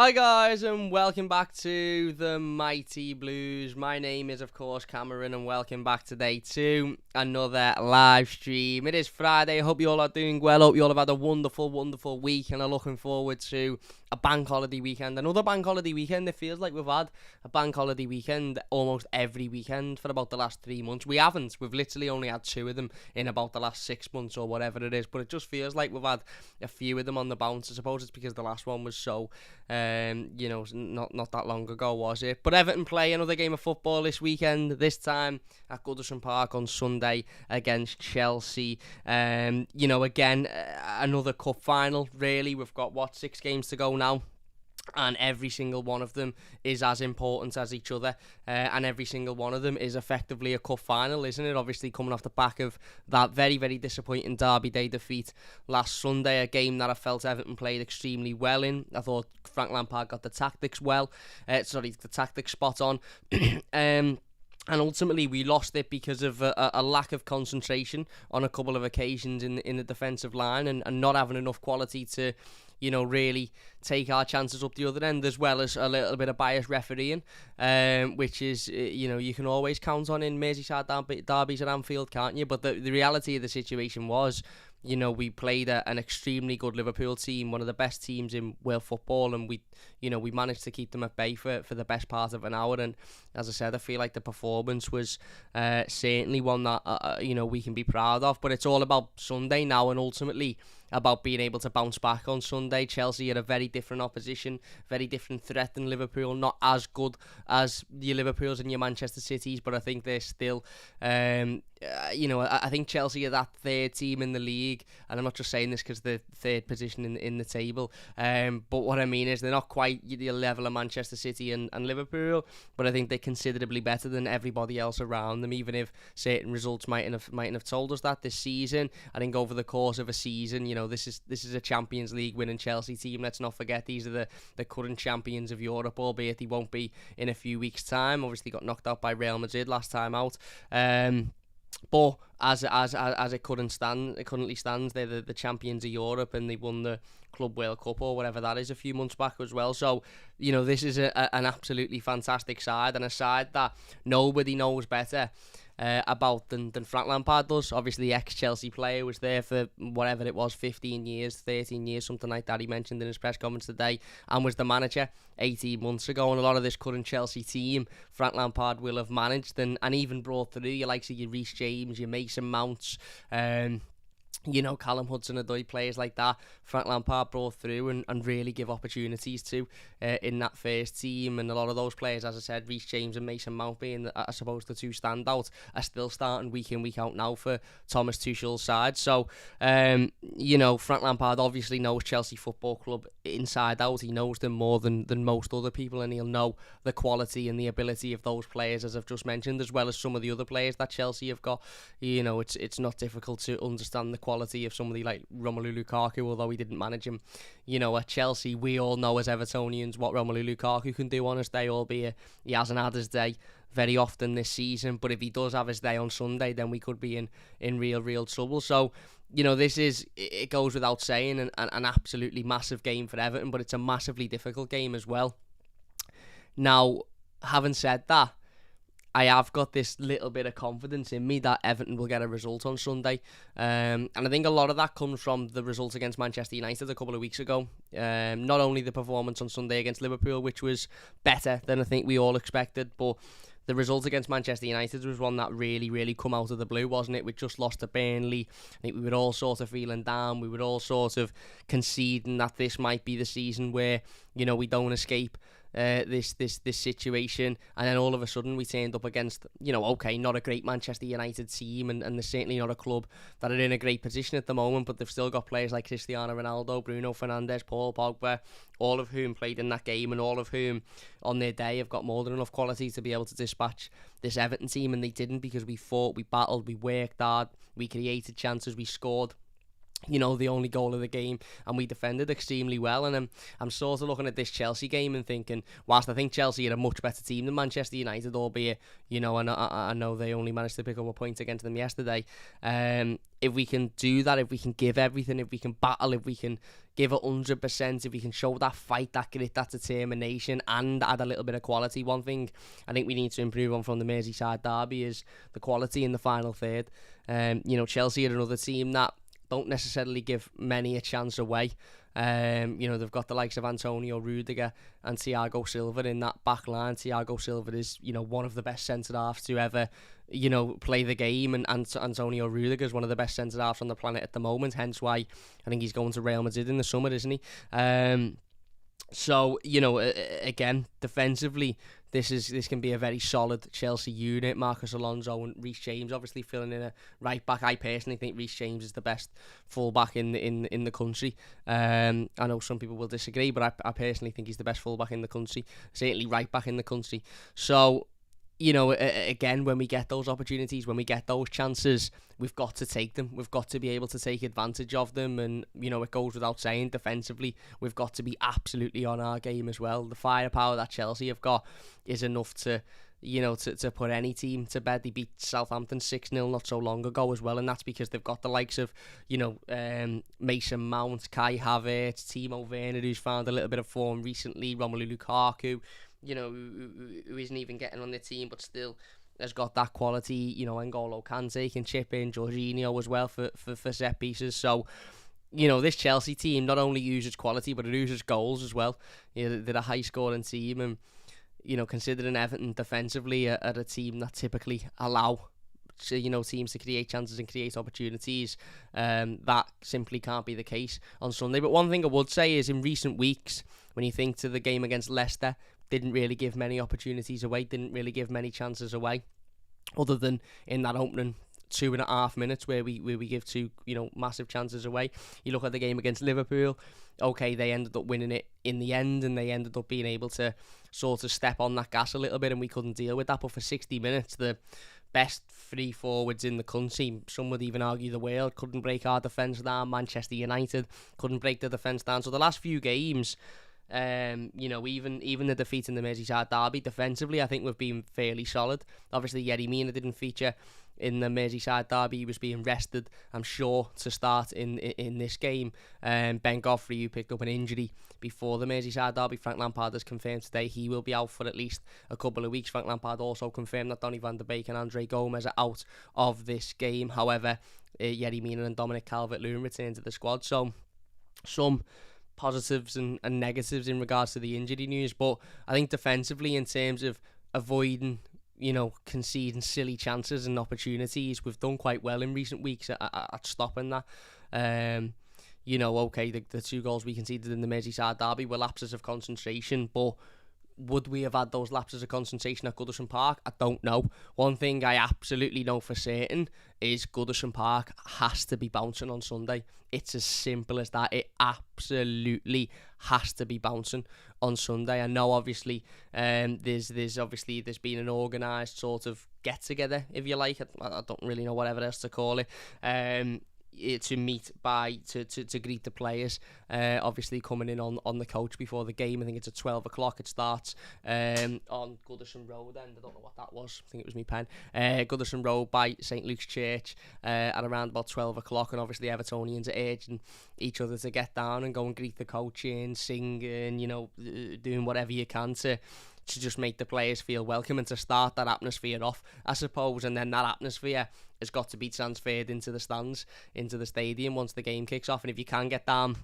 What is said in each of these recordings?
Hi guys and welcome back to the Mighty Blues. My name is of course Cameron and welcome back today to another live stream. It is Friday. I hope you all are doing well. I hope you all have had a wonderful week and are looking forward to a bank holiday weekend. Another bank holiday weekend. It feels like we've had a bank holiday weekend almost every weekend for about the last 3 months. We haven't. We've literally only had 2 of them in about the last 6 months or whatever it is. But it just feels like we've had a few of them on the bounce. I suppose it's because the last one was so not that long ago, was it? But Everton play another game of football this weekend, this time at Goodison Park on Sunday against Chelsea. Again, another cup final, really. We've got, 6 games to go now? And every single one of them is as important as each other, and every single one of them is effectively a cup final, isn't it? Obviously coming off the back of that very disappointing Derby Day defeat last Sunday, a game that I felt Everton played extremely well in. I thought Frank Lampard got the tactics spot on. And ultimately, we lost it because of a lack of concentration on a couple of occasions in the defensive line, and not having enough quality to, really take our chances up the other end, as well as a little bit of biased refereeing, which is, you can always count on in Merseyside derbies at Anfield, can't you? But the reality of the situation was, we played an extremely good Liverpool team, one of the best teams in world football, and we managed to keep them at bay for the best part of an hour. And as I said, I feel like the performance was certainly one that we can be proud of. But it's all about Sunday now, and ultimately about being able to bounce back on Sunday. Chelsea are a very different opposition, very different threat than Liverpool, not as good as your Liverpools and your Manchester Cities, but I think they're still, I think Chelsea are that third team in the league, and I'm not just saying this because they're third position in the table, but what I mean is they're not quite the level of Manchester City and Liverpool, but I think they're considerably better than everybody else around them, even if certain results mightn't have told us that this season. I think over the course of a season, this is a Champions League winning Chelsea team. Let's not forget these are the current champions of Europe, albeit they won't be in a few weeks' time. Obviously got knocked out by Real Madrid last time out. But as it currently stands, they're the champions of Europe, and they won the Club World Cup or whatever that is a few months back as well. So, this is an absolutely fantastic side, and a side that nobody knows better about than Frank Lampard does. Obviously, ex-Chelsea player, was there for whatever it was, 15 years, 13 years, something like that, he mentioned in his press conference today, and was the manager 18 months ago. And a lot of this current Chelsea team, Frank Lampard will have managed and even brought through your likes of your Reece James, your Mason Mounts, Callum Hudson-Odoi, players like that, Frank Lampard brought through and really give opportunities to in that first team. And a lot of those players, as I said, Reece James and Mason Mount being, I suppose, the two standouts, are still starting week in, week out now for Thomas Tuchel's side. So, Frank Lampard obviously knows Chelsea Football Club inside out. He knows them more than most other people, and he'll know the quality and the ability of those players, as I've just mentioned, as well as some of the other players that Chelsea have got. It's not difficult to understand the quality of somebody like Romelu Lukaku, although he didn't manage him. At Chelsea, we all know as Evertonians what Romelu Lukaku can do on his day, albeit he hasn't had his day very often this season. But if he does have his day on Sunday, then we could be in real trouble. So, it goes without saying, an absolutely massive game for Everton, but it's a massively difficult game as well. Now, having said that, I have got this little bit of confidence in me that Everton will get a result on Sunday. And I think a lot of that comes from the result against Manchester United a couple of weeks ago. Not only the performance on Sunday against Liverpool, which was better than I think we all expected, but the result against Manchester United was one that really come out of the blue, wasn't it? We just lost to Burnley. I think we were all sort of feeling down. We were all sort of conceding that this might be the season where, we don't escape this situation, and then all of a sudden we turned up against, not a great Manchester United team, and they're certainly not a club that are in a great position at the moment, but they've still got players like Cristiano Ronaldo, Bruno Fernandes, Paul Pogba, all of whom played in that game, and all of whom on their day have got more than enough quality to be able to dispatch this Everton team. And they didn't, because we fought, we battled, we worked hard, we created chances, we scored. the only goal of the game, and we defended extremely well. And I'm sort of looking at this Chelsea game and thinking, whilst I think Chelsea are a much better team than Manchester United, albeit, I know they only managed to pick up a point against them yesterday. If we can do that, if we can give everything, if we can battle, if we can give 100%, if we can show that fight, that grit, that determination, and add a little bit of quality. One thing I think we need to improve on from the Merseyside derby is the quality in the final third. Chelsea are another team that don't necessarily give many a chance away. They've got the likes of Antonio Rudiger and Thiago Silva in that back line. Thiago Silva is, one of the best centre-halves to ever, play the game, and Antonio Rudiger is one of the best centre-halves on the planet at the moment, hence why I think he's going to Real Madrid in the summer, isn't he? So, again, defensively, this can be a very solid Chelsea unit. Marcus Alonso and Reece James obviously filling in a right back. I personally think Reece James is the best full back in the country. I know some people will disagree, but I personally think he's the best full back in the country. Certainly right back in the country. So, again, when we get those opportunities, when we get those chances, we've got to take them. We've got to be able to take advantage of them. And, it goes without saying, defensively, we've got to be absolutely on our game as well. The firepower that Chelsea have got is enough to put any team to bed. They beat Southampton 6-0 not so long ago as well, and that's because they've got the likes of, Mason Mount, Kai Havertz, Timo Werner, who's found a little bit of form recently, Romelu Lukaku, who isn't even getting on the team, but still has got that quality. N'Golo Kante can chip in, Jorginho as well for set pieces. So, this Chelsea team not only uses quality, but it uses goals as well. They're a high-scoring team, and, considering Everton defensively are a team that typically allow teams to create chances and create opportunities, that simply can't be the case on Sunday. But one thing I would say is, in recent weeks, when you think to the game against Leicester, didn't really give many opportunities away, didn't really give many chances away, other than in that opening 2.5 minutes where we give two massive chances away. You look at the game against Liverpool, okay, they ended up winning it in the end, and they ended up being able to sort of step on that gas a little bit, and we couldn't deal with that. But for 60 minutes, the best three forwards in the country, some would even argue the world, couldn't break our defence down. Manchester United couldn't break the defence down. So the last few games, even the defeat in the Merseyside derby, defensively, I think we've been fairly solid. Obviously, Yerry Mina didn't feature in the Merseyside derby. He was being rested, I'm sure, to start in this game. Ben Godfrey, who picked up an injury before the Merseyside derby, Frank Lampard has confirmed today he will be out for at least a couple of weeks. Frank Lampard also confirmed that Donny van de Beek and Andre Gomez are out of this game. However, Yerry Mina and Dominic Calvert-Lewin return to the squad. So, some positives and negatives in regards to the injury news, but I think defensively, in terms of avoiding conceding silly chances and opportunities, we've done quite well in recent weeks at stopping that. Okay, the 2 goals we conceded in the Merseyside derby were lapses of concentration, but would we have had those lapses of concentration at Goodison Park? I don't know. One thing I absolutely know for certain is Goodison Park has to be bouncing on Sunday. It's as simple as that. It absolutely has to be bouncing on Sunday. I know, obviously, there's been an organised sort of get together, if you like. I don't really know whatever else to call it. To meet to greet the players, obviously coming in on the coach before the game. I think it's at 12 o'clock it starts on Goodison Road, and I don't know what that was, I think it was me pen, Goodison Road by St Luke's Church at around about 12 o'clock, and obviously Evertonians are urging each other to get down and go and greet the coach and singing, doing whatever you can to just make the players feel welcome and to start that atmosphere off, I suppose. And then that atmosphere has got to be transferred into the stands, into the stadium once the game kicks off. And if you can get down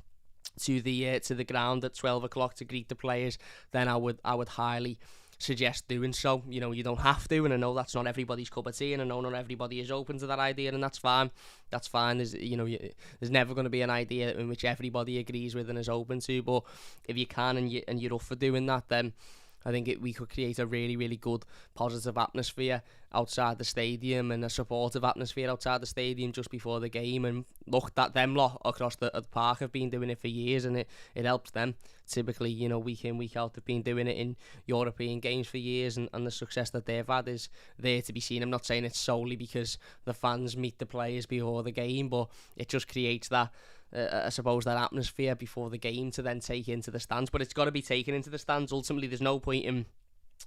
to the ground at 12 o'clock to greet the players, then I would highly suggest doing so. You don't have to, and I know that's not everybody's cup of tea, and I know not everybody is open to that idea, and that's fine. There's never going to be an idea in which everybody agrees with and is open to, but if you can and you're up for doing that, then we could create a really, really good positive atmosphere outside the stadium and a supportive atmosphere outside the stadium just before the game. And look, that them lot across the park have been doing it for years, and it helps them. Typically, you know, week in, week out, they've been doing it in European games for years, and the success that they've had is there to be seen. I'm not saying it's solely because the fans meet the players before the game, but it just creates that, I suppose, that atmosphere before the game to then take into the stands. But it's got to be taken into the stands. Ultimately, there's no point in,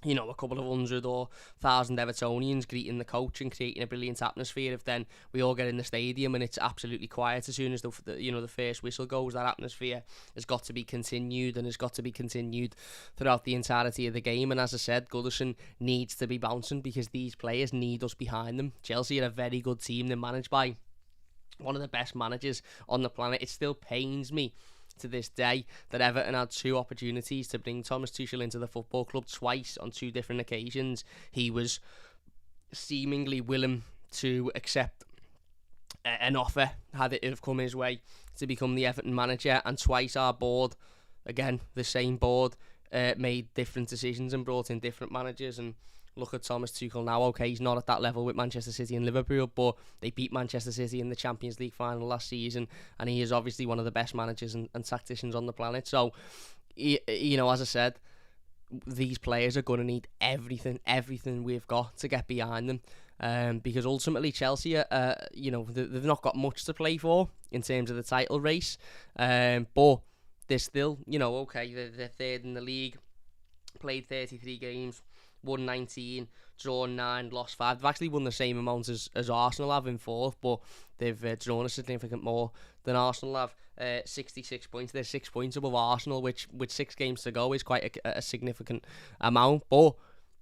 you know, a couple of 100 or 1,000 Evertonians greeting the coach and creating a brilliant atmosphere if then we all get in the stadium and it's absolutely quiet as soon as the first whistle goes. That atmosphere has got to be continued, and has got to be continued throughout the entirety of the game. And as I said, Goodison needs to be bouncing because these players need us behind them. Chelsea are a very good team. They're managed by one of the best managers on the planet. It still pains me to this day that Everton had 2 opportunities to bring Thomas Tuchel into the football club twice on 2 different occasions. He was seemingly willing to accept an offer had it have come his way to become the Everton manager, and twice our board, again the same board, made different decisions and brought in different managers. And look at Thomas Tuchel now. Okay, he's not at that level with Manchester City and Liverpool, but they beat Manchester City in the Champions League final last season, and he is obviously one of the best managers and tacticians on the planet. So, you know, as I said, these players are going to need everything we've got to get behind them, because ultimately Chelsea, you know, they've not got much to play for in terms of the title race, but they're still, you know, okay, they're third in the league, played 33 games, won 19, drawn 9, lost 5. They've actually won the same amount as Arsenal have in 4th, but they've drawn a significant more than Arsenal have. 66 points. They're 6 points above Arsenal, which with 6 games to go is quite a significant amount, but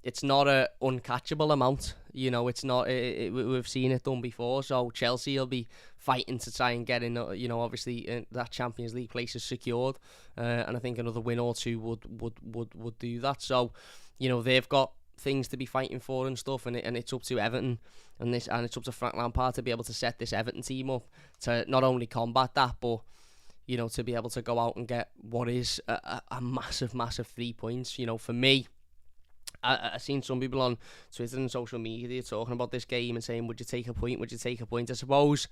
it's not a uncatchable amount. You know, it's not. We've seen it done before. So Chelsea will be fighting to try and get in. You know, obviously that Champions League place is secured, and I think another win or 2 would do that. So, you know, they've got things to be fighting for and stuff, and it's up to Everton and it's up to Frank Lampard to be able to set this Everton team up to not only combat that, but, you know, to be able to go out and get what is a massive 3 points. You know, for me, I've seen some people on Twitter and social media talking about this game and saying, would you take a point? Would you take a point? I suppose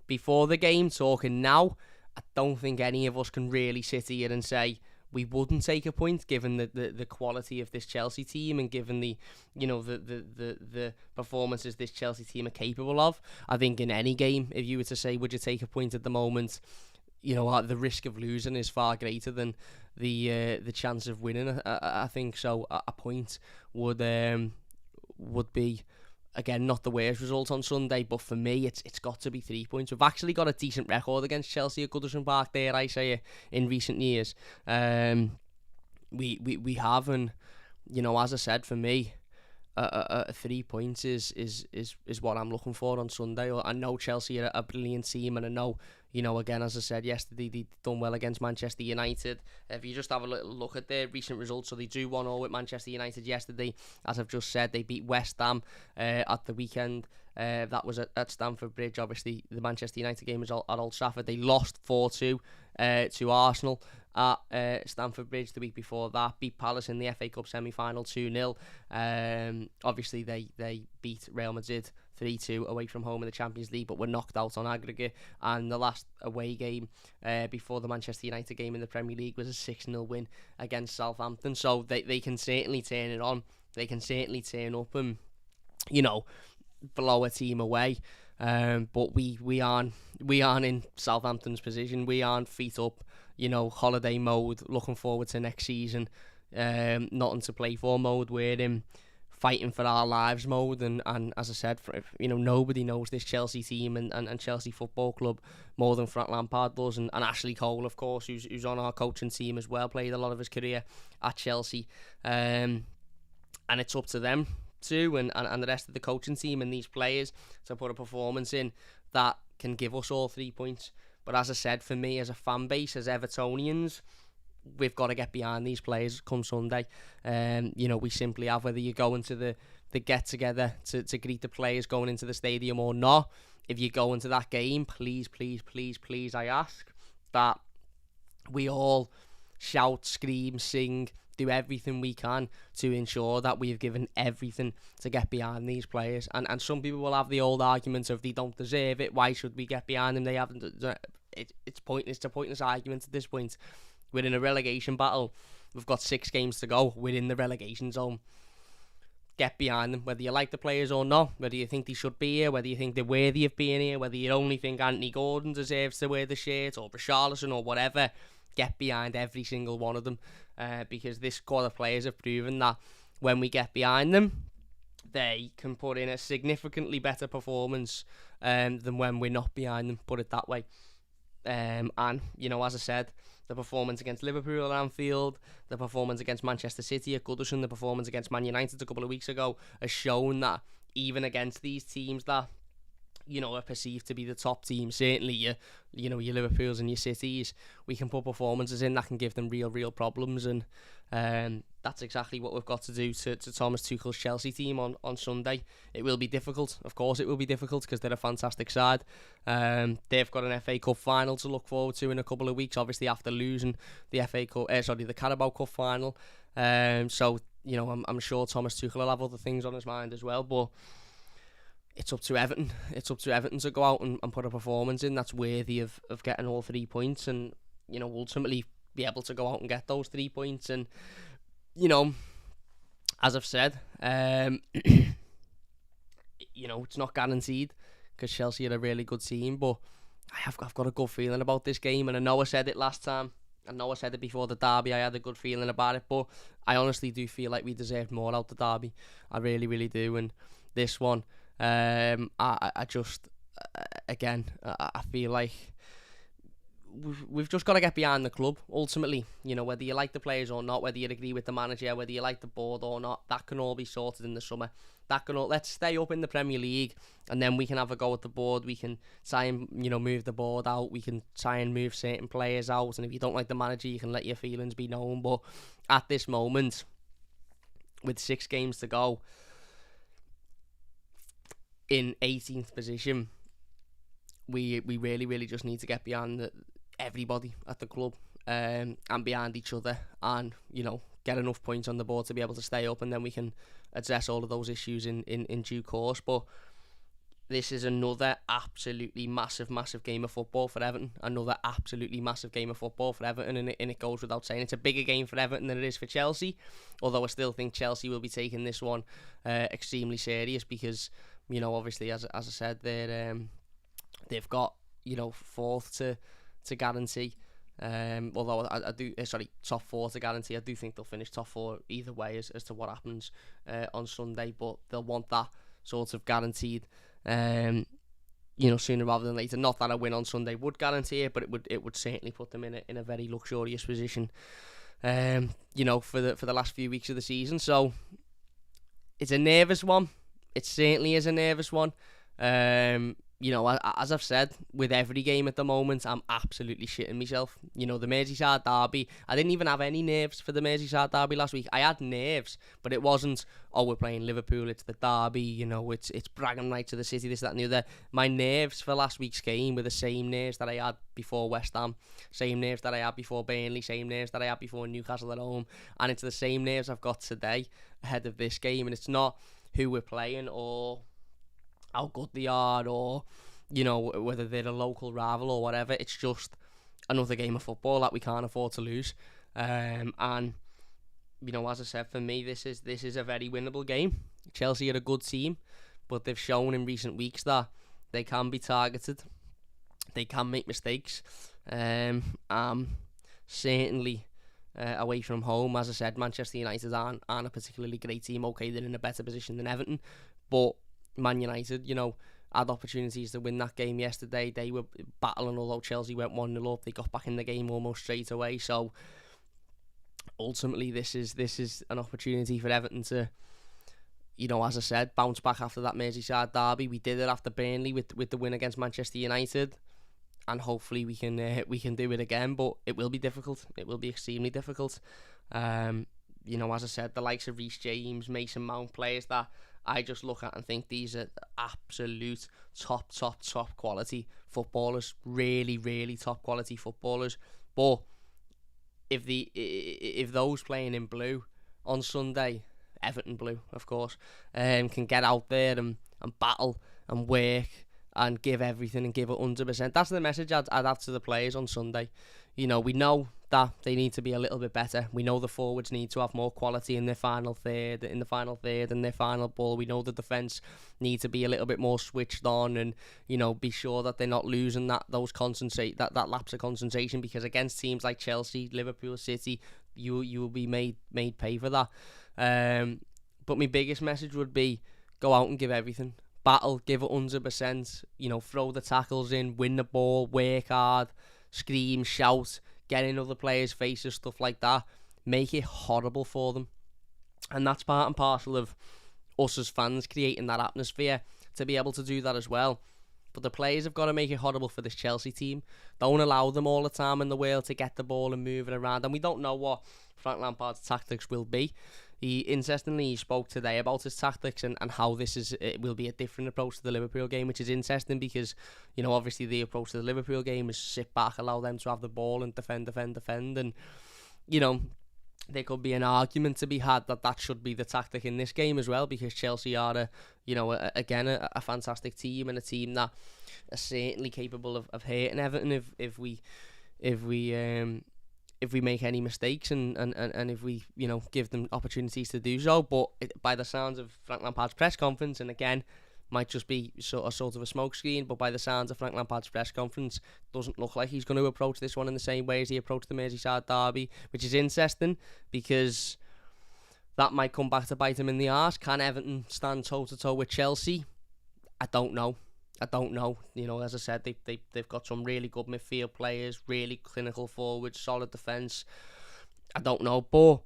before the game, talking now, I don't think any of us can really sit here and say we wouldn't take a point, given the quality of this Chelsea team and given the, you know, the performances this Chelsea team are capable of. I think in any game, if you were to say, would you take a point at the moment, you know, the risk of losing is far greater than the chance of winning. I think so. A point would be, again, not the worst result on Sunday, but for me, it's got to be 3 points. We've actually got a decent record against Chelsea at Goodison Park, dare I say it, in recent years. We have, and, you know, as I said, for me, 3 points is what I'm looking for on Sunday. I know Chelsea are a brilliant team, and I know, you know, again, as I said yesterday, they done well against Manchester United. If you just have a little look at their recent results, so they drew 1-0 with Manchester United yesterday. As I've just said, they beat West Ham at the weekend. That was at Stamford Bridge. Obviously, the Manchester United game was at Old Trafford. They lost 4-2 to Arsenal at Stamford Bridge the week before that. Beat Palace in the FA Cup semi-final 2-0. Obviously, they beat Real Madrid 3-2 away from home in the Champions League, but were knocked out on aggregate. And the last away game before the Manchester United game in the Premier League was a 6-0 win against Southampton. So they can certainly turn it on. They can certainly turn up and, you know, blow a team away. But we aren't in Southampton's position. We aren't feet up, you know, holiday mode, looking forward to next season, nothing to play for mode. We're in fighting for our lives mode, and as I said, you know, nobody knows this Chelsea team and Chelsea Football Club more than Frank Lampard does, and Ashley Cole, of course, who's on our coaching team as well, played a lot of his career at Chelsea, and it's up to them too, and the rest of the coaching team and these players to put a performance in that can give us all 3 points. But as I said, for me, as a fan base, as Evertonians, we've got to get behind these players come Sunday. You know, we simply have, whether you go into the get-together to greet the players going into the stadium or not. If you go into that game, please, I ask that we all shout, scream, sing, do everything we can to ensure that we've given everything to get behind these players. And some people will have the old argument of they don't deserve it. Why should we get behind them? They haven't. It's pointless. It's a pointless argument at this point. We're in a relegation battle. We've got 6 games to go. We're in the relegation zone. Get behind them, whether you like the players or not, whether you think they should be here, whether you think they're worthy of being here, whether you only think Anthony Gordon deserves to wear the shirt or Richarlison or whatever. Get behind every single one of them, because this squad of players have proven that when we get behind them, they can put in a significantly better performance than when we're not behind them, put it that way. And, as I said, the performance against Liverpool at Anfield, the performance against Manchester City at Goodison, the performance against Man United a couple of weeks ago has shown that even against these teams that, are perceived to be the top teams, certainly your Liverpools and your Cities, we can put performances in that can give them real problems, and that's exactly what we've got to do to Thomas Tuchel's Chelsea team on Sunday. It will be difficult, of course it will be difficult, because they're a fantastic side. They've got an FA Cup final to look forward to in a couple of weeks, obviously after losing the the Carabao Cup final. So I'm sure Thomas Tuchel will have other things on his mind as well, but it's up to Everton. It's up to Everton to go out and put a performance in that's worthy of getting all 3 points, and ultimately be able to go out and get those 3 points. And as I've said, it's not guaranteed, because Chelsea are a really good team, but I've got a good feeling about this game. And I know I said it last time, I know I said it before the derby, I had a good feeling about it, but I honestly do feel like we deserved more out the derby. I really do. And this one, I just, again, I feel like we've just got to get behind the club, ultimately. Whether you like the players or not, whether you agree with the manager, whether you like the board or not, that can all be sorted in the summer. Let's stay up in the Premier League, and then we can have a go at the board. We can try and, move the board out. We can try and move certain players out, and if you don't like the manager, you can let your feelings be known. But at this moment, with 6 games to go, in 18th position, we really just need to get behind everybody at the club, and behind each other, and get enough points on the board to be able to stay up, and then we can address all of those issues in due course. But this is another absolutely massive game of football for Everton. Another absolutely massive game of football for Everton, and it goes without saying. It's a bigger game for Everton than it is for Chelsea, although I still think Chelsea will be taking this one extremely serious, because obviously, as I said, they've got 4th to guarantee. Although I do, top 4 to guarantee. I do think they'll finish top 4 either way as to what happens on Sunday, but they'll want that sort of guaranteed, sooner rather than later. Not that a win on Sunday would guarantee it, but it would certainly put them in a very luxurious position, for the last few weeks of the season. So it's a nervous one. It certainly is a nervous one. As I've said, with every game at the moment, I'm absolutely shitting myself. The Merseyside derby, I didn't even have any nerves for the Merseyside derby last week. I had nerves, but it wasn't, we're playing Liverpool, it's the derby, it's bragging right to the city, this, that and the other. My nerves for last week's game were the same nerves that I had before West Ham, same nerves that I had before Burnley, same nerves that I had before Newcastle at home, and it's the same nerves I've got today ahead of this game. And it's not who we're playing or how good they are, or whether they're a local rival or whatever. It's just another game of football that we can't afford to lose. And as I said, for me, this is a very winnable game. Chelsea are a good team, but they've shown in recent weeks that they can be targeted, they can make mistakes. Certainly away from home, as I said, Manchester United aren't a particularly great team. Okay, they're in a better position than Everton, but Man United, had opportunities to win that game yesterday. They were battling, although Chelsea went 1-0 up. They got back in the game almost straight away. So ultimately, this is an opportunity for Everton to, as I said, bounce back after that Merseyside derby. We did it after Burnley with the win against Manchester United, and hopefully we can do it again. But it will be difficult. It will be extremely difficult. As I said, the likes of Reece James, Mason Mount, players that I just look at and think these are absolute top quality footballers. Really top quality footballers. But if those playing in blue on Sunday, Everton blue, of course, can get out there and battle and work and give everything and give it 100%. That's the message I'd have to the players on Sunday. We know that they need to be a little bit better. We know the forwards need to have more quality in their final third, and their final ball. We know the defence need to be a little bit more switched on, and be sure that they're not losing that lapse of concentration, because against teams like Chelsea, Liverpool, City, you will be made pay for that. But my biggest message would be go out and give everything. Battle, give it 100%. Throw the tackles in, win the ball, work hard, scream, shout, get in other players' faces, stuff like that. Make it horrible for them. And that's part and parcel of us as fans creating that atmosphere to be able to do that as well. But the players have got to make it horrible for this Chelsea team. Don't allow them all the time in the world to get the ball and move it around. And we don't know what Frank Lampard's tactics will be. He spoke today about his tactics and how it will be a different approach to the Liverpool game, which is interesting because, obviously the approach to the Liverpool game is sit back, allow them to have the ball and defend. And, there could be an argument to be had that should be the tactic in this game as well, because Chelsea are a fantastic team, and a team that are certainly capable of hurting Everton if we make any mistakes and if we give them opportunities to do so. But by the sounds of Frank Lampard's press conference, and again, might just be sort of a smokescreen, but by the sounds of Frank Lampard's press conference, doesn't look like he's going to approach this one in the same way as he approached the Merseyside derby, which is interesting because that might come back to bite him in the arse. Can Everton stand toe-to-toe with Chelsea? I don't know. As I said, they've got some really good midfield players, really clinical forwards, solid defence. I don't know, but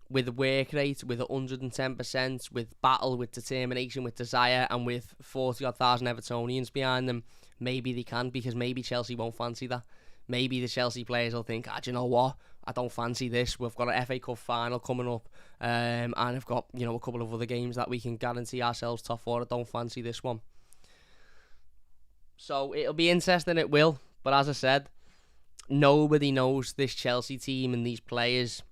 with a work rate, with 110%, with battle, with determination, with desire, and with 40,000 Evertonians behind them, maybe they can, because maybe Chelsea won't fancy that. Maybe the Chelsea players will think, do you know what? I don't fancy this. We've got an FA Cup final coming up, and I've got a couple of other games that we can guarantee ourselves top four. I don't fancy this one. So it'll be interesting, it will. But as I said, nobody knows this Chelsea team and these players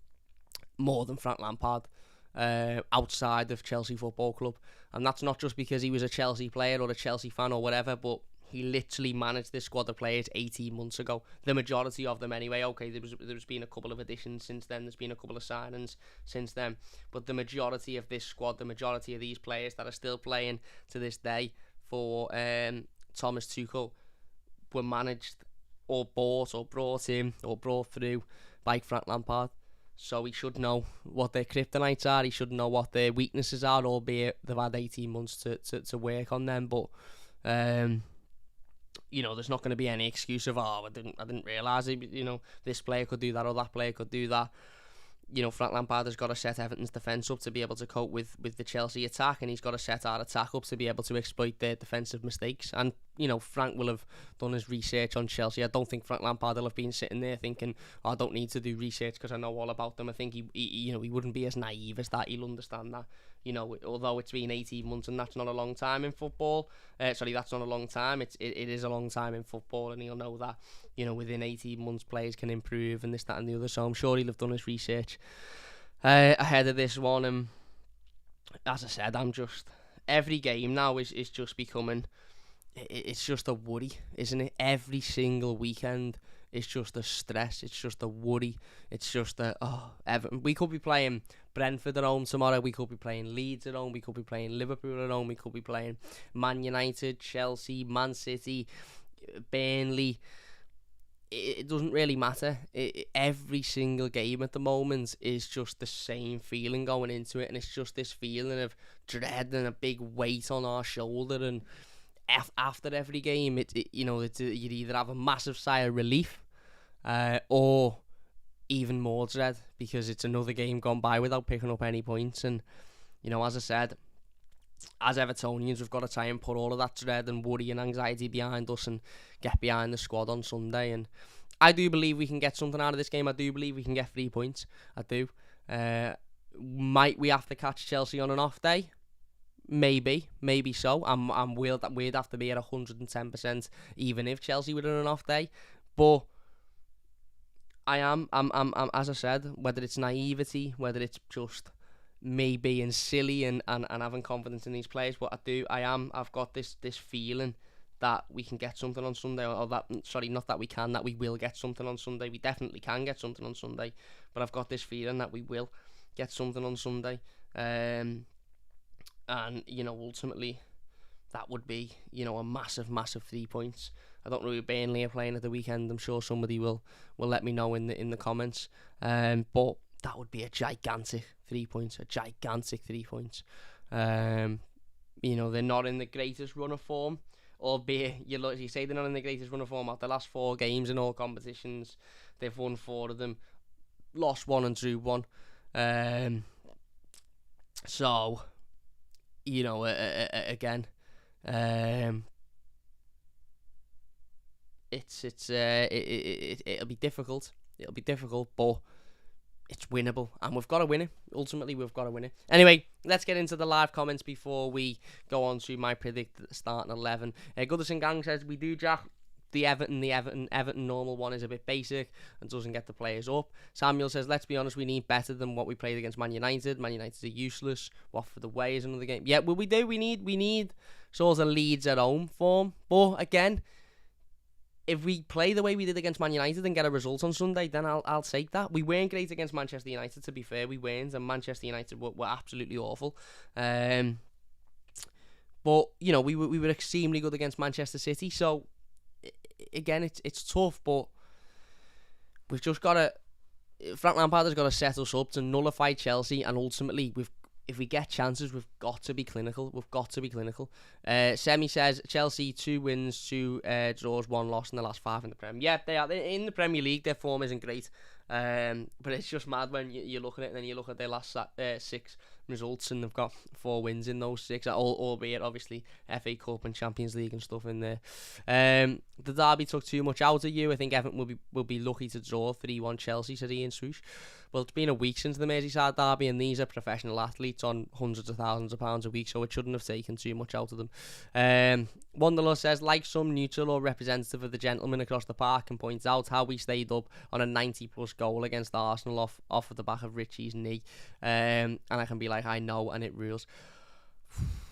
more than Frank Lampard outside of Chelsea Football Club. And that's not just because he was a Chelsea player or a Chelsea fan or whatever, but he literally managed this squad of players 18 months ago. The majority of them anyway. Okay, there's been a couple of additions since then. There's been a couple of signings since then. But the majority of this squad, the majority of these players that are still playing to this day for Thomas Tuchel were managed or bought or brought in or brought through by Frank Lampard. So he should know what their kryptonites are. He should know what their weaknesses are, albeit they've had 18 months to work on them. But there's not going to be any excuse of I didn't realise this player could do that or that player could do that. Frank Lampard has got to set Everton's defence up to be able to cope with the Chelsea attack, and he's got to set our attack up to be able to exploit their defensive mistakes. And Frank will have done his research on Chelsea. I don't think Frank Lampard will have been sitting there thinking, I don't need to do research because I know all about them. I think he wouldn't be as naive as that. He'll understand that. Although it's been 18 months and that's not a long time in football. That's not a long time. It is a long time in football, and he'll know that within 18 months players can improve and this, that, and the other. So I'm sure he'll have done his research ahead of this one. And as I said, every game now is just becoming. It's just a worry, isn't it? Every single weekend, it's just a stress. It's just a worry. It's just Everton. We could be playing Brentford at home tomorrow. We could be playing Leeds at home. We could be playing Liverpool at home. We could be playing Man United, Chelsea, Man City, Burnley. It doesn't really matter. Every single game at the moment is just the same feeling going into it, and it's just this feeling of dread and a big weight on our shoulder. And after every game, you'd either have a massive sigh of relief, or even more dread, because it's another game gone by without picking up any points. And as I said, as Evertonians, we've got to try and put all of that dread and worry and anxiety behind us and get behind the squad on Sunday. And I do believe we can get something out of this game. I do believe we can get 3 points. I do. Might we have to catch Chelsea on an off day? Maybe so. We'd have to be at 110%, even if Chelsea were on an off day. But I am. I'm, as I said, whether it's naivety, whether it's just me being silly and having confidence in these players, but I've got this feeling that we can get something on Sunday, or that, sorry, not that we can, that we will get something on Sunday. We definitely can get something on Sunday, but I've got this feeling that we will get something on Sunday. And, ultimately, that would be, a massive, massive 3 points. I don't know who Burnley are playing at the weekend. I'm sure somebody will let me know in the comments. But that would be a gigantic 3 points. They're not in the greatest run of form, albeit you say they're not in the greatest run of form. Out the last 4 games in all competitions, they've won 4 of them, lost 1 and drew 1. So, again, it'll be difficult. But it's winnable, and we've got to win it. Ultimately, we've got to win it. Anyway, let's get into the live comments before we go on to my predict starting 11. Goodison Gang says, we do, Jack. The Everton normal one is a bit basic and doesn't get the players up. Samuel says, let's be honest, we need better than what we played against Man United. Man United are useless. Watford away is another game. Yeah, well, we do. We need sort of Leeds at home form. But again, if we play the way we did against Man United and get a result on Sunday, then I'll take that. We weren't great against Manchester United, to be fair. We weren't, and Manchester United were absolutely awful. But, we were extremely good against Manchester City. So, again, it's tough, but we've just got to... Frank Lampard has got to set us up to nullify Chelsea, and ultimately, if we get chances, we've got to be clinical. Semi says, Chelsea, 2 wins, 2 draws, 1 loss in the last 5 in the Prem. Yeah, they are. In the Premier League, their form isn't great. But it's just mad when you look at it and then you look at their last 6 results, and they've got 4 wins in those 6, albeit obviously FA Cup and Champions League and stuff in there. The derby took too much out of you. I think Everton will be lucky to draw 3-1 Chelsea, said Ian Swoosh. Well, it's been a week since the Merseyside derby, and these are professional athletes on hundreds of thousands of pounds a week, so it shouldn't have taken too much out of them. Wanderlust says, like some neutral or representative of the gentleman across the park, and points out how we stayed up on a 90-plus goal against Arsenal off of the back of Richie's knee. And I can be like, I know, and it rules.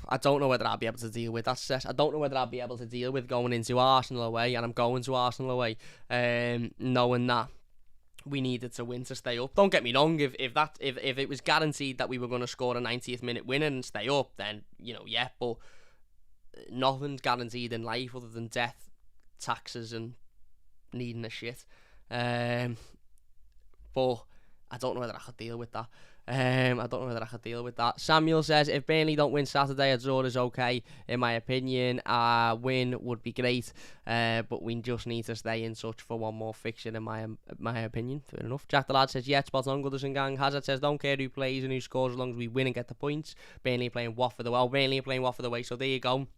I don't know whether I'll be able to deal with that stress. I don't know whether I'll be able to deal with going into Arsenal away, and I'm going to Arsenal away, knowing that we needed to win to stay up. Don't get me wrong, if it was guaranteed that we were going to score a 90th minute winner and stay up, then, yeah, but nothing's guaranteed in life other than death, taxes, and needing a shit. But I don't know whether I could deal with that. Samuel says, if Burnley don't win Saturday, a draw is okay. In my opinion, a win would be great, but we just need to stay in touch for one more fixture, in my opinion. Fair enough. Jack the Lad says, yeah, spot on, Goodison Gang. Hazard says, don't care who plays and who scores as long as we win and get the points. Burnley playing Watford away, so there you go.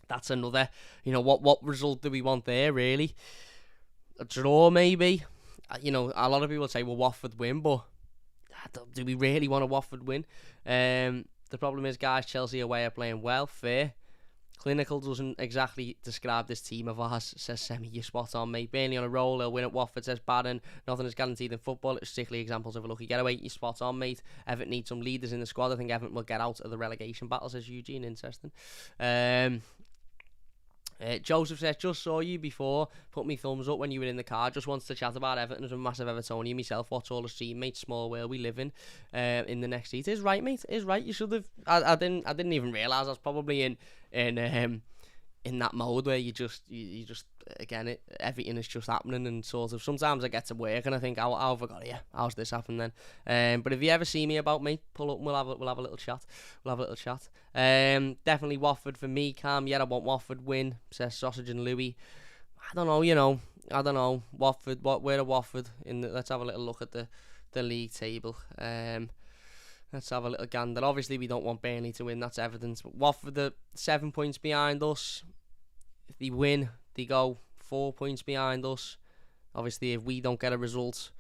That's another, what result do we want there, really? A draw, maybe? A lot of people say, well, Watford win, but do we really want a Watford win? The problem is, guys, Chelsea away are playing well, fair. Clinical doesn't exactly describe this team of ours, says Semi. You're spot on, mate. Burnley on a roll, they'll win at Watford, says Barron. Nothing is guaranteed in football. It's strictly examples of a lucky getaway. You're spot on, mate. Everton needs some leaders in the squad. I think Everton will get out of the relegation battle, says Eugene. Interesting. Joseph says, just saw you before, put me thumbs up when you were in the car, just wants to chat about Everton as a massive Evertonian myself. What's all the stream, mate? Small world we live in the next seat. Is right, mate, is right. You should have. I didn't even realise I was probably in that mode where you just again, everything is just happening, and sort of sometimes I get to work and I think, how have I got here? How's this happened then? But if you ever see me about, mate, pull up and we'll have a little chat. Definitely Watford for me, Cam. Yeah, I want Watford win, says Sausage and Louis. I don't know. Watford, where are Watford? Let's have a little look at the league table. Let's have a little gander. Obviously, we don't want Burnley to win. That's evidence. But Watford are 7 points behind us. If they win, they go 4 points behind us. Obviously, if we don't get a result,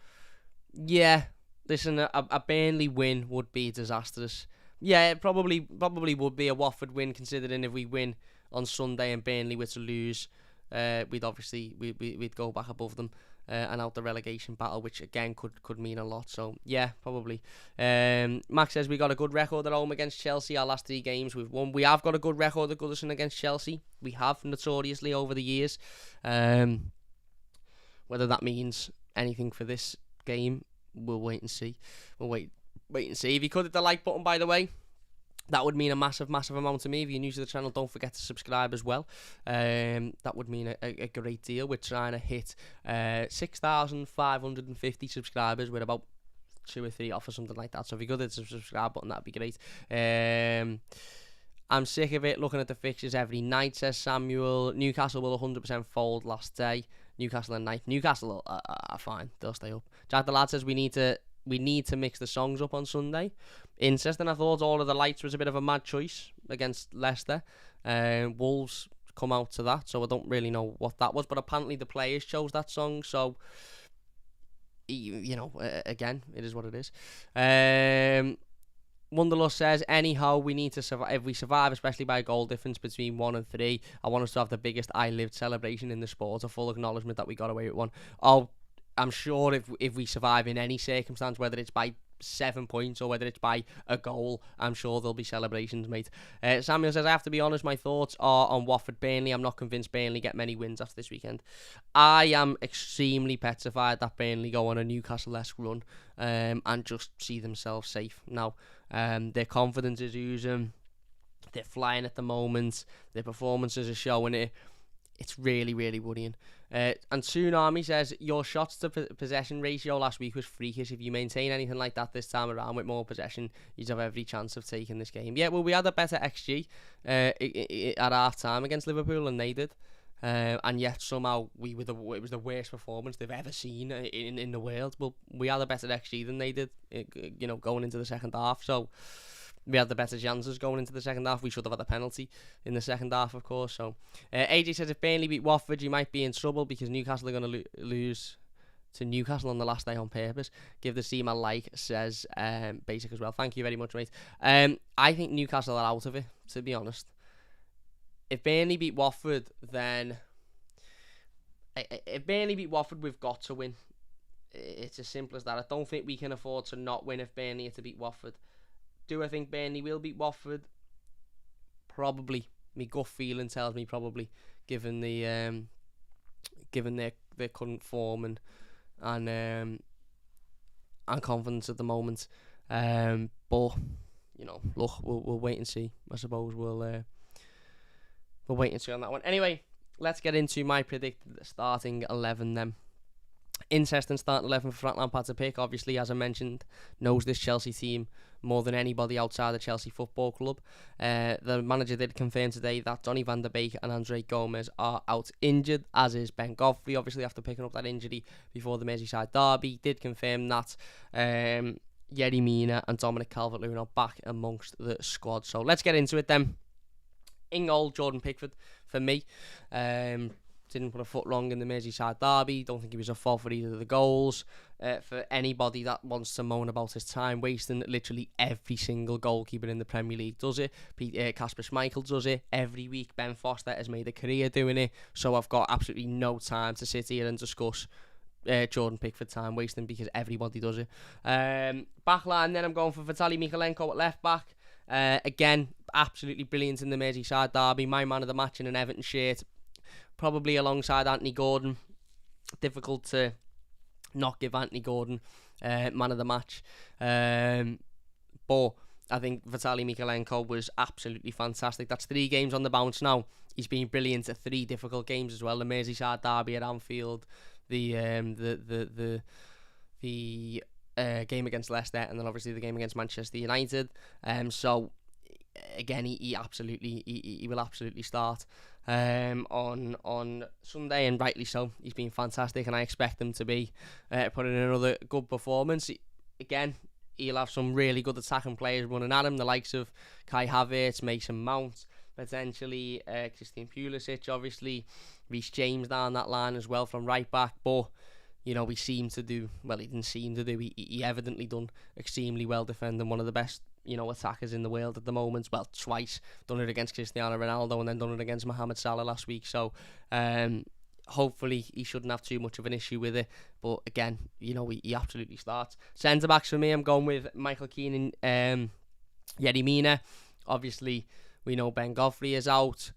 yeah, listen, a Burnley win would be disastrous. Yeah, it probably would be a Watford win, considering if we win on Sunday and Burnley were to lose, we'd go back above them. and out the relegation battle, which again could mean a lot. So yeah, probably. Max says we got a good record at home against Chelsea. Our last 3 games we've won. We have got a good record at Goodison against Chelsea. We have notoriously over the years. Whether that means anything for this game, we'll wait and see. We'll wait and see. If you could hit the like button, by the way, that would mean a massive amount to me. If you're new to the channel, don't forget to subscribe as well. That would mean a great deal. We're trying to hit 6,550 subscribers. We're about 2 or 3 off or something like that. So if you could hit the subscribe button, that'd be great. I'm sick of it looking at the fixtures every night, says Samuel. Newcastle will 100% fold last day. Newcastle and Knight. Newcastle are fine. They'll stay up. Jack the Lad says we need to mix the songs up on Sunday. Interesting. I thought All of the Lights was a bit of a mad choice against Leicester. Wolves come out to that, so I don't really know what that was. But apparently the players chose that song, so again, it is what it is. Wonderlust says, anyhow, we need to survive. If we survive, especially by a goal difference between 1 and 3, I want us to have the biggest I lived celebration in the sport. A full acknowledgement that we got away with one. I'm sure if we survive in any circumstance, whether it's by 7 points or whether it's by a goal, I'm sure there'll be celebrations, mate. Samuel says, I have to be honest, my thoughts are on Watford-Burnley. I'm not convinced Burnley get many wins after this weekend. I am extremely petrified that Burnley go on a Newcastle-esque run and just see themselves safe. Now, their confidence is oozing. They're flying at the moment. Their performances are showing it. It's really, really worrying. And Tsunami says, your shots to possession ratio last week was freakish. If you maintain anything like that this time around with more possession, you'd have every chance of taking this game. Yeah, well, we had a better XG at half time against Liverpool than they did. And yet somehow it was the worst performance they've ever seen in the world. Well, we had a better XG than they did, going into the second half. So we had the better chances going into the second half. We should have had a penalty in the second half, of course. So AJ says, if Burnley beat Watford, you might be in trouble because Newcastle are going to lose to Newcastle on the last day on purpose. Give the team a like, says Basic as well. Thank you very much, mate. I think Newcastle are out of it, to be honest. If Burnley beat Watford, then we've got to win. It's as simple as that. I don't think we can afford to not win if Burnley are to beat Watford. Do I think Burnley will beat Watford? Probably. My gut feeling tells me probably, given their current form and confidence at the moment. But look, we'll wait and see. I suppose we'll wait and see on that one. Anyway, let's get into my predicted starting 11 then. Interesting starting 11 for Frank Lampard to pick. Obviously, as I mentioned, knows this Chelsea team more than anybody outside the Chelsea Football Club. The manager did confirm today that Donny van der Beek and Andre Gomez are out injured, as is Ben Godfrey, obviously after picking up that injury before the Merseyside derby. Did confirm that Yerry Mina and Dominic Calvert-Lewin are back amongst the squad. So let's get into it then. In goal, Jordan Pickford for me. Didn't put a foot wrong in the Merseyside derby. Don't think he was at fault for either of the goals. For anybody that wants to moan about his time wasting, literally every single goalkeeper in the Premier League does it. Kasper Schmeichel does it every week. Ben Foster has made a career doing it. So I've got absolutely no time to sit here and discuss Jordan Pickford time wasting because everybody does it. Backline, then I'm going for Vitaly Mykolenko at left back. Again, absolutely brilliant in the Merseyside derby. My man of the match in an Everton shirt. Probably alongside Anthony Gordon. Difficult to not give Anthony Gordon man of the match. But I think Vitaly Mykolenko was absolutely fantastic. That's 3 games on the bounce now. He's been brilliant at 3 difficult games as well. The Merseyside derby at Anfield, the game against Leicester, and then obviously the game against Manchester United. So again, he will absolutely start on Sunday, and rightly so. He's been fantastic, and I expect him to be putting in another good performance. Again, he'll have some really good attacking players running at him, the likes of Kai Havertz, Mason Mount, potentially Christian Pulisic, obviously Reece James down that line as well from right back. But he seemed to do, well, he didn't seem to do, he evidently done extremely well defending one of the best attackers in the world at the moment. Well, twice. Done it against Cristiano Ronaldo and then done it against Mohamed Salah last week. So hopefully he shouldn't have too much of an issue with it. But again, he absolutely starts. Centre backs for me, I'm going with Michael Keane and Yerry Mina. Obviously, we know Ben Godfrey is out.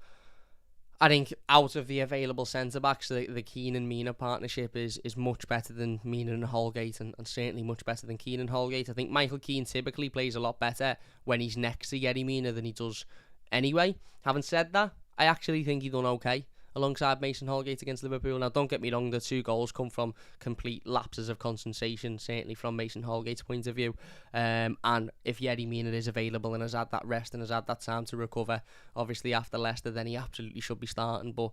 I think out of the available centre-backs, the Keane and Mina partnership is much better than Mina and Holgate, and certainly much better than Keane and Holgate. I think Michael Keane typically plays a lot better when he's next to Yerry Mina than he does anyway. Having said that, I actually think he done okay alongside Mason Holgate against Liverpool. Now, don't get me wrong, the 2 goals come from complete lapses of concentration, certainly from Mason Holgate's point of view. And if Yerry Mina is available and has had that rest and has had that time to recover, obviously after Leicester, then he absolutely should be starting. But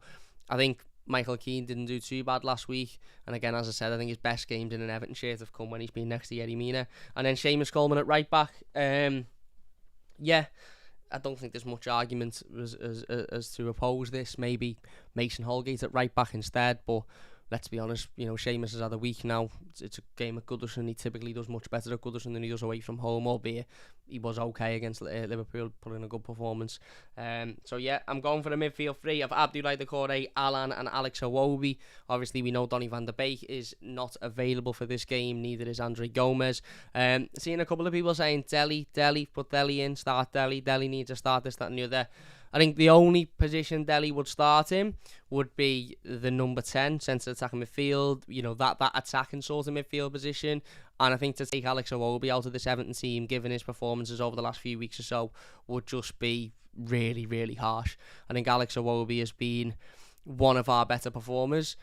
I think Michael Keane didn't do too bad last week. And again, as I said, I think his best games in an Everton shirt have come when he's been next to Yerry Mina. And then Seamus Coleman at right back. I don't think there's much argument as to oppose this. Maybe Mason Holgate at right back instead, but let's be honest, Seamus has had a week now. It's a game at Goodison. He typically does much better at Goodison than he does away from home, albeit he was okay against Liverpool, put in a good performance. So yeah, I'm going for the midfield 3 of Abdoulaye Doucouré, Alan and Alex Iwobi. Obviously, we know Donny van der Beek is not available for this game, neither is Andre Gomez. Seeing a couple of people saying Dele, put Dele in, start Dele needs to start this, that and the other. I think the only position Dele would start in would be the number 10, centre attacking midfield, that attacking sort of midfield position. And I think to take Alex Iwobi out of this Everton team, given his performances over the last few weeks or so, would just be really, really harsh. I think Alex Iwobi has been one of our better performers,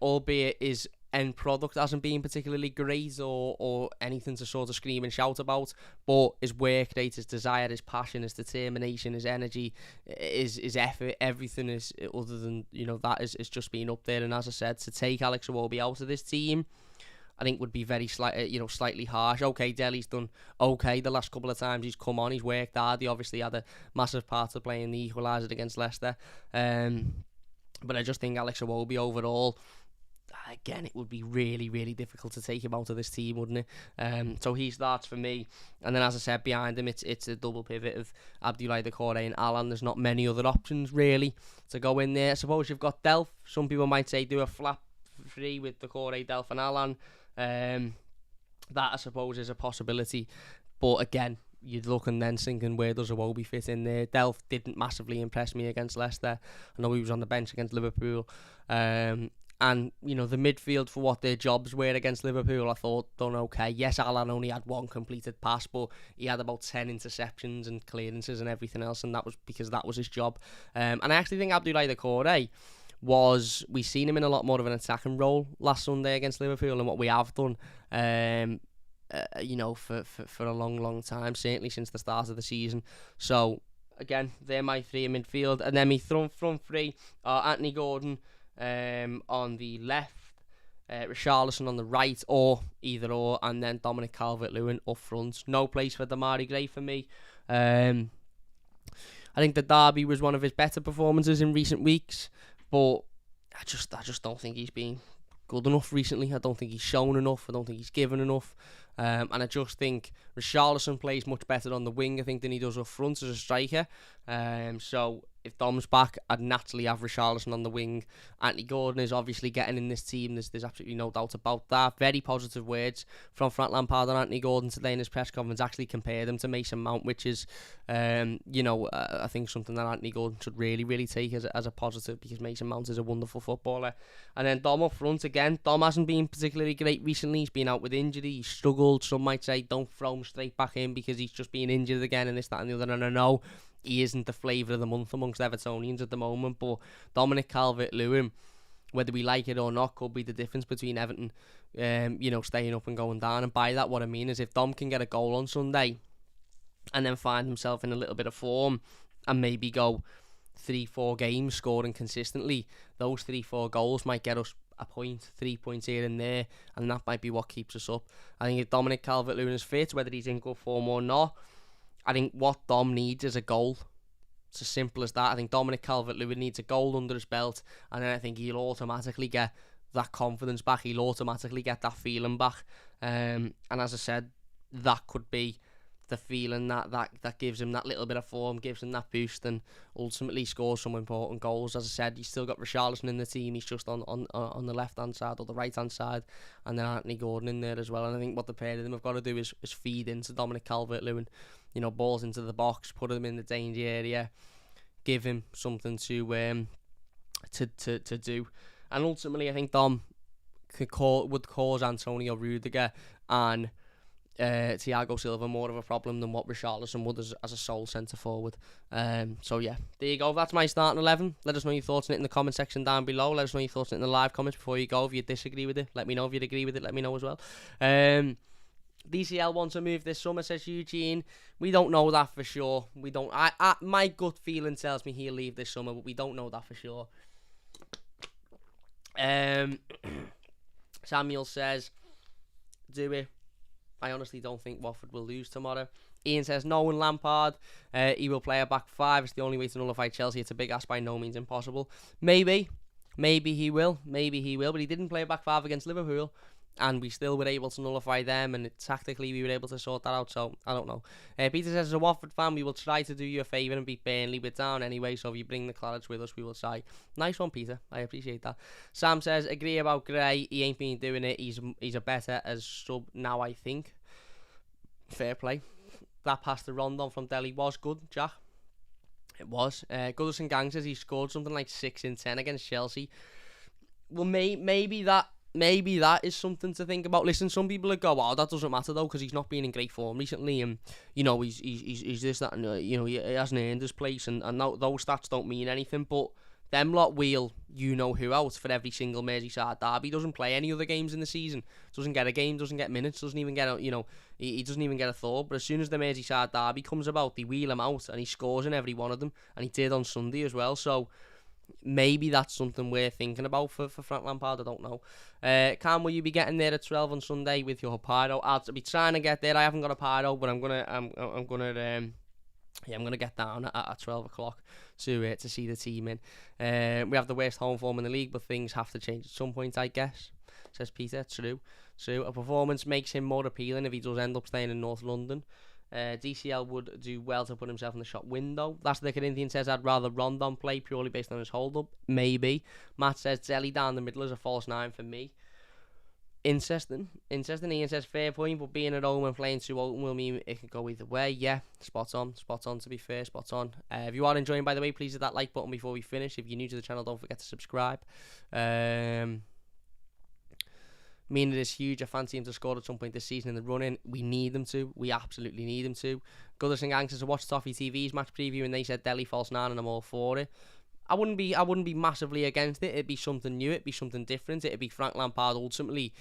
albeit his end product hasn't been particularly great or anything to sort of scream and shout about, but his work rate, his desire, his passion, his determination, his energy, his effort, everything is other than that is just being up there. And as I said, to take Alex Iwobi out of this team, I think would be very slightly harsh. Okay, Dele's done okay the last couple of times he's come on. He's worked hard. He obviously had a massive part of playing the equaliser against Leicester. But I just think Alex Iwobi overall, again, it would be really, really difficult to take him out of this team, wouldn't it? So he starts for me. And then, as I said, behind him, it's a double pivot of Abdoulaye Doucouré and Alan. There's not many other options, really, to go in there. I suppose you've got Delph. Some people might say do a flap 3 with Doucouré, Delph and Alan. That, I suppose, is a possibility. But again, you'd look and then thinking, where does Iwobi fit in there? Delph didn't massively impress me against Leicester. I know he was on the bench against Liverpool. And, the midfield, for what their jobs were against Liverpool, I thought done okay. Yes, Alan only had 1 completed pass, but he had about 10 interceptions and clearances and everything else, and that was because that was his job. And I actually think Abdoulaye Doucouré we've seen him in a lot more of an attacking role last Sunday against Liverpool than what we have done, for a long, long time, certainly since the start of the season. So, again, they're my 3 in midfield. And then my front 3 are Anthony Gordon on the left, Richarlison on the right, or either or, and then Dominic Calvert-Lewin up front. No place for Demarai Gray for me. I think the derby was one of his better performances in recent weeks, but I just don't think he's been good enough recently. I don't think he's shown enough. I don't think he's given enough. And I just think Richarlison plays much better on the wing, I think, than he does up front as a striker. So if Dom's back, I'd naturally have Richarlison on the wing. Anthony Gordon is obviously getting in this team. There's absolutely no doubt about that. Very positive words from Frank Lampard on Anthony Gordon today in his press conference. Actually compared him to Mason Mount, which is, I think something that Anthony Gordon should really, really take as a positive, because Mason Mount is a wonderful footballer. And then Dom up front again. Dom hasn't been particularly great recently. He's been out with injury. He's struggled. Some might say don't throw him straight back in because he's just been injured again and this, that and the other. And I know he isn't the flavour of the month amongst Evertonians at the moment, but Dominic Calvert-Lewin, whether we like it or not, could be the difference between Everton, staying up and going down. And by that, what I mean is if Dom can get a goal on Sunday and then find himself in a little bit of form and maybe go 3-4 games scoring consistently, those 3-4 goals might get us a point, 3 points here and there, and that might be what keeps us up. I think if Dominic Calvert-Lewin is fit, whether he's in good form or not, I think what Dom needs is a goal. It's as simple as that. I think Dominic Calvert-Lewin needs a goal under his belt, and then I think he'll automatically get that confidence back. He'll automatically get that feeling back. And as I said, that could be the feeling that gives him that little bit of form, gives him that boost, and ultimately scores some important goals. As I said, he's still got Richarlison in the team. He's just on the left hand side or the right hand side, and then Anthony Gordon in there as well. And I think what the pair of them have got to do is feed into Dominic Calvert-Lewin, balls into the box, put him in the danger area, give him something to do, and ultimately I think Dom would cause Antonio Rudiger and Thiago Silva more of a problem than what Richarlison would as a sole centre forward. So yeah, there you go. That's my starting 11. Let us know your thoughts on it in the comment section down below. Let us know your thoughts on it in the live comments before you go. If you disagree with it, let me know. If you agree with it, let me know as well. DCL wants to move this summer, says Eugene. We don't know that for sure. We don't. My gut feeling tells me he'll leave this summer, but we don't know that for sure. Samuel says, do it. I honestly don't think Watford will lose tomorrow. Ian says, no one Lampard. He will play a back five. It's the only way to nullify Chelsea. It's a big ask, by no means impossible. Maybe he will. But he didn't play a back five against Liverpool, and we still were able to nullify them, and tactically we were able to sort that out, so I don't know. Peter says, as a Watford fan, we will try to do you a favour and beat Burnley. We're down anyway, so if you bring the Claret with us, we will try. Nice one, Peter. I appreciate that. Sam says, agree about Gray. He ain't been doing it. He's a better as sub now, I think. Fair play. That pass to Rondon from Delhi was good, Jack. It was. Goodison Gang says he scored something like 6 in 10 against Chelsea. Well, maybe that is something to think about. Listen, some people will go, oh, that doesn't matter though, because he's not been in great form recently, and he's this, that, and he hasn't earned his place, and those stats don't mean anything. But them lot wheel who out for every single Merseyside derby. He doesn't play any other games in the season. Doesn't get a game, doesn't get minutes, doesn't even get he doesn't even get a thought. But as soon as the Merseyside derby comes about, they wheel him out, and he scores in every one of them, and he did on Sunday as well. So maybe that's something we're thinking about for Frank Lampard. I don't know. Cam, will you be getting there at 12 on Sunday with your Pyro? I'll be trying to get there. I haven't got a Pyro, but I'm gonna get down at 12 o'clock to see the team in. We have the worst home form in the league, but things have to change at some point, I guess, says Peter. True. A performance makes him more appealing if he does end up staying in North London. DCL would do well to put himself in the shop window. That's the Corinthian says, I'd rather Rondon play purely based on his hold-up. Maybe. Matt says, Zelly down the middle is a false 9 for me. Interesting. Ian says, fair point, but being at home and playing too open will mean it can go either way. Yeah, spot on, to be fair, spot on. If you are enjoying, by the way, please hit that like button before we finish. If you're new to the channel, don't forget to subscribe. Meaning it is huge. I fancy him to score at some point this season in the run-in. We need them to. We absolutely need them to. Goodison Gang says, I watched Toffee TV's match preview and they said Delhi false 9 and I'm all for it. I wouldn't be massively against it. It'd be something new. It'd be something different. It'd be Frank Lampard ultimately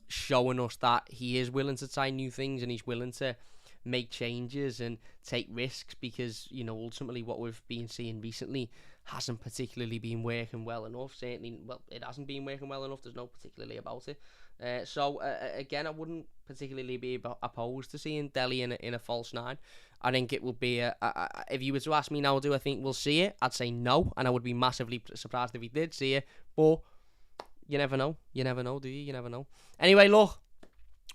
showing us that he is willing to try new things and he's willing to make changes and take risks, because ultimately what we've been seeing recently hasn't particularly been working well enough. Certainly, well, it hasn't been working well enough. There's no particularly about it. So again, I wouldn't particularly be opposed to seeing Delhi in a false 9. I think it would be if you were to ask me now, do I think we'll see it? I'd say no, and I would be massively surprised if we did see it. But you never know. You never know, do you? You never know. Anyway, look,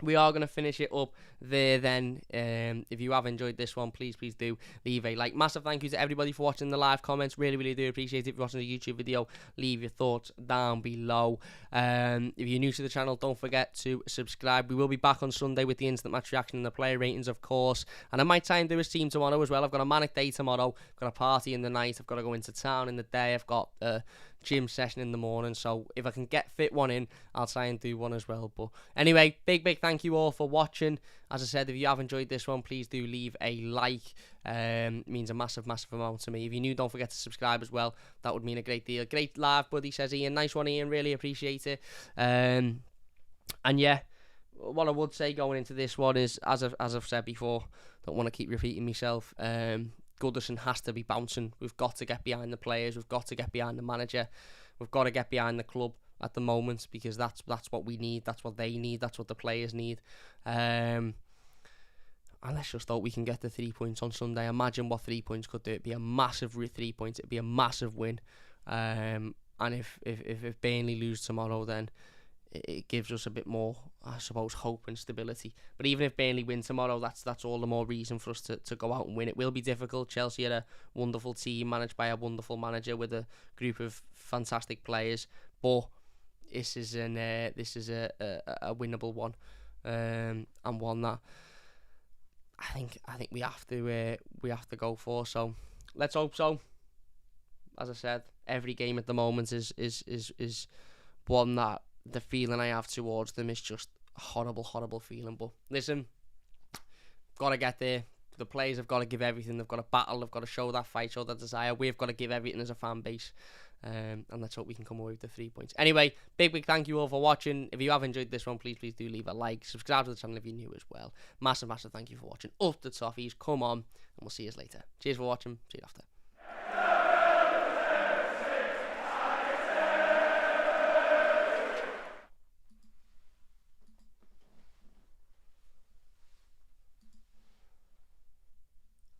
we are going to finish it up there then. If you have enjoyed this one, please do leave a like. Massive thank you to everybody for watching the live comments. Really do appreciate it. If you're watching the YouTube video, leave your thoughts down below. If you're new to the channel, don't forget to subscribe. We will be back on Sunday with the instant match reaction and the player ratings, of course. And I might try and do a team tomorrow as well. I've got a manic day tomorrow. I've got a party in the night. I've got to go into town in the day. I've got gym session in the morning, so if I can fit one in, I'll try and do one as well. But anyway, big thank you all for watching. As I said, if you have enjoyed this one, please do leave a like. It means a massive amount to me. If you're new, don't forget to subscribe as well. That would mean a great deal. Great live, buddy, says Ian. Nice one, Ian. Really appreciate it. And yeah, what I would say going into this one is, as I've said before, don't want to keep repeating myself. Goodison has to be bouncing. We've got to get behind the players. We've got to get behind the manager. We've got to get behind the club at the moment, because that's what we need. That's what they need. That's what the players need. And let's just hope we can get the 3 points on Sunday. Imagine what 3 points could do. It'd be a massive 3 points. It'd be a massive win. And if Burnley lose tomorrow, then it gives us a bit more, I suppose, hope and stability. But even if Burnley win tomorrow, that's all the more reason for us to go out and win. It will be difficult. Chelsea are a wonderful team managed by a wonderful manager with a group of fantastic players, but this is a winnable one, and one that I think we have to go for. So let's hope so. As I said, every game at the moment is one that the feeling I have towards them is just a horrible feeling. But listen, got to get there. The players have got to give everything. They've got to battle. They've got to show that fight, show that desire. We've got to give everything as a fan base. And let's hope we can come away with the 3 points. Anyway, big thank you all for watching. If you have enjoyed this one, please do leave a like. Subscribe to the channel if you're new as well. Massive thank you for watching. Up the toffees. Come on. And we'll see you later. Cheers for watching. See you after.